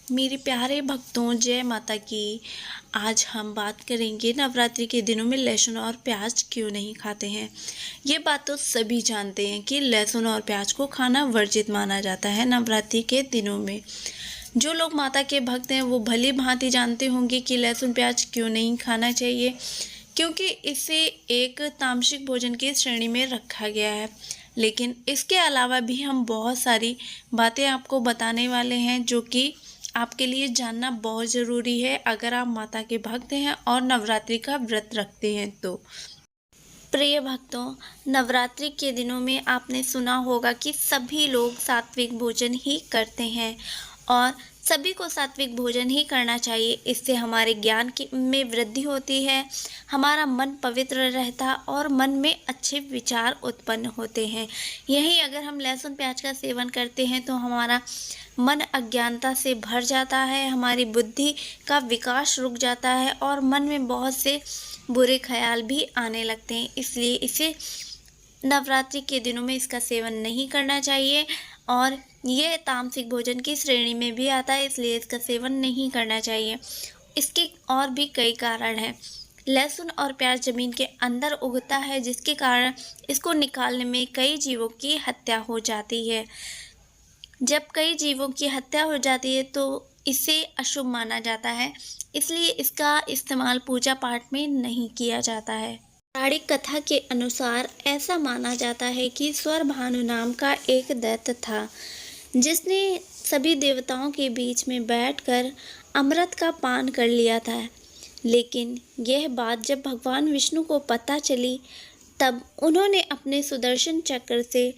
मेरे प्यारे भक्तों, जय माता की। आज हम बात करेंगे नवरात्रि के दिनों में लहसुन और प्याज क्यों नहीं खाते हैं। ये बात तो सभी जानते हैं कि लहसुन और प्याज को खाना वर्जित माना जाता है नवरात्रि के दिनों में। जो लोग माता के भक्त हैं वो भली भांति जानते होंगे कि लहसुन प्याज क्यों नहीं खाना चाहिए, क्योंकि इसे एक तामसिक भोजन की श्रेणी में रखा गया है। लेकिन इसके अलावा भी हम बहुत सारी बातें आपको बताने वाले हैं जो कि आपके लिए जानना बहुत ज़रूरी है अगर आप माता के भक्त हैं और नवरात्रि का व्रत रखते हैं तो। प्रिय भक्तों, नवरात्रि के दिनों में आपने सुना होगा कि सभी लोग सात्विक भोजन ही करते हैं और सभी को सात्विक भोजन ही करना चाहिए। इससे हमारे ज्ञान की में वृद्धि होती है, हमारा मन पवित्र रहता और मन में अच्छे विचार उत्पन्न होते हैं। यही अगर हम लहसुन प्याज का सेवन करते हैं तो हमारा मन अज्ञानता से भर जाता है, हमारी बुद्धि का विकास रुक जाता है और मन में बहुत से बुरे ख्याल भी आने लगते हैं। इसलिए इसे नवरात्रि के दिनों में इसका सेवन नहीं करना चाहिए और ये तामसिक भोजन की श्रेणी में भी आता है, इसलिए इसका सेवन नहीं करना चाहिए। इसके और भी कई कारण हैं। लहसुन और प्याज जमीन के अंदर उगता है, जिसके कारण इसको निकालने में कई जीवों की हत्या हो जाती है। जब कई जीवों की हत्या हो जाती है तो इसे अशुभ माना जाता है, इसलिए इसका इस्तेमाल पूजा पाठ में नहीं किया जाता है। पौराणिक कथा के अनुसार ऐसा माना जाता है कि स्वरभानु नाम का एक दैत्य था, जिसने सभी देवताओं के बीच में बैठकर अमृत का पान कर लिया था। लेकिन यह बात जब भगवान विष्णु को पता चली, तब उन्होंने अपने सुदर्शन चक्र से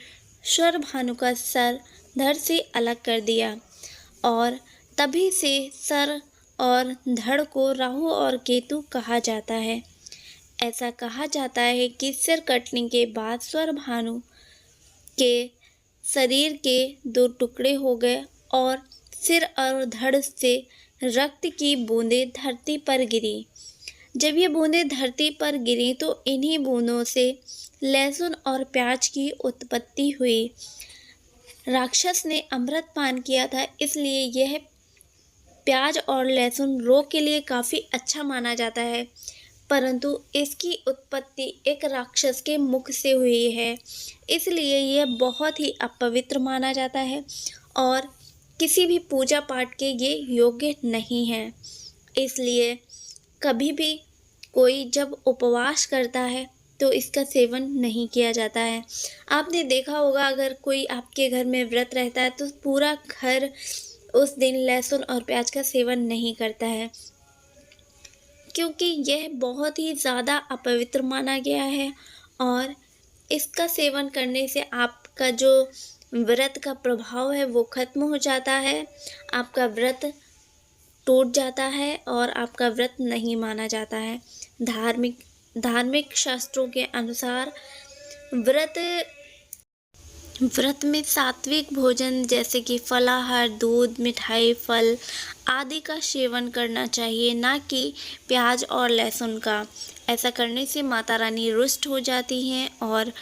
स्वरभानु का सर धड़ से अलग कर दिया और तभी से सर और धड़ को राहु और केतु कहा जाता है। ऐसा कहा जाता है कि सिर कटने के बाद स्वरभानु के शरीर के 2 टुकड़े हो गए और सिर और धड़ से रक्त की बूंदें धरती पर गिरी। जब ये बूंदें धरती पर गिरी तो इन्हीं बूंदों से लहसुन और प्याज की उत्पत्ति हुई। राक्षस ने अमृत पान किया था, इसलिए यह प्याज और लहसुन रोग के लिए काफ़ी अच्छा माना जाता है, परंतु इसकी उत्पत्ति एक राक्षस के मुख से हुई है, इसलिए यह बहुत ही अपवित्र माना जाता है और किसी भी पूजा पाठ के ये योग्य नहीं है। इसलिए कभी भी कोई जब उपवास करता है तो इसका सेवन नहीं किया जाता है। आपने देखा होगा अगर कोई आपके घर में व्रत रहता है तो पूरा घर उस दिन लहसुन और प्याज का सेवन नहीं करता है, क्योंकि यह बहुत ही ज़्यादा अपवित्र माना गया है और इसका सेवन करने से आपका जो व्रत का प्रभाव है वो खत्म हो जाता है, आपका व्रत टूट जाता है और आपका व्रत नहीं माना जाता है। धार्मिक शास्त्रों के अनुसार व्रत में सात्विक भोजन जैसे कि फलाहार, दूध, मिठाई, फल आदि का सेवन करना चाहिए, ना कि प्याज और लहसुन का। ऐसा करने से माता रानी रुष्ट हो जाती हैं और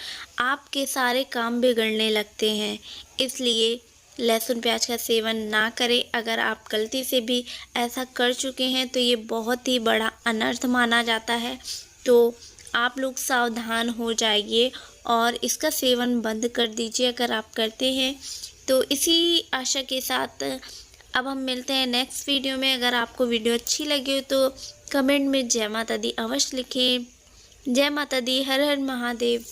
आपके सारे काम बिगड़ने लगते हैं। इसलिए लहसुन प्याज का सेवन ना करें। अगर आप गलती से भी ऐसा कर चुके हैं तो ये बहुत ही बड़ा अनर्थ माना जाता है, तो आप लोग सावधान हो जाइए और इसका सेवन बंद कर दीजिए अगर आप करते हैं तो। इसी आशा के साथ अब हम मिलते हैं नेक्स्ट वीडियो में। अगर आपको वीडियो अच्छी लगी हो तो कमेंट में जय माता दी अवश्य लिखें। जय माता दी, हर हर महादेव।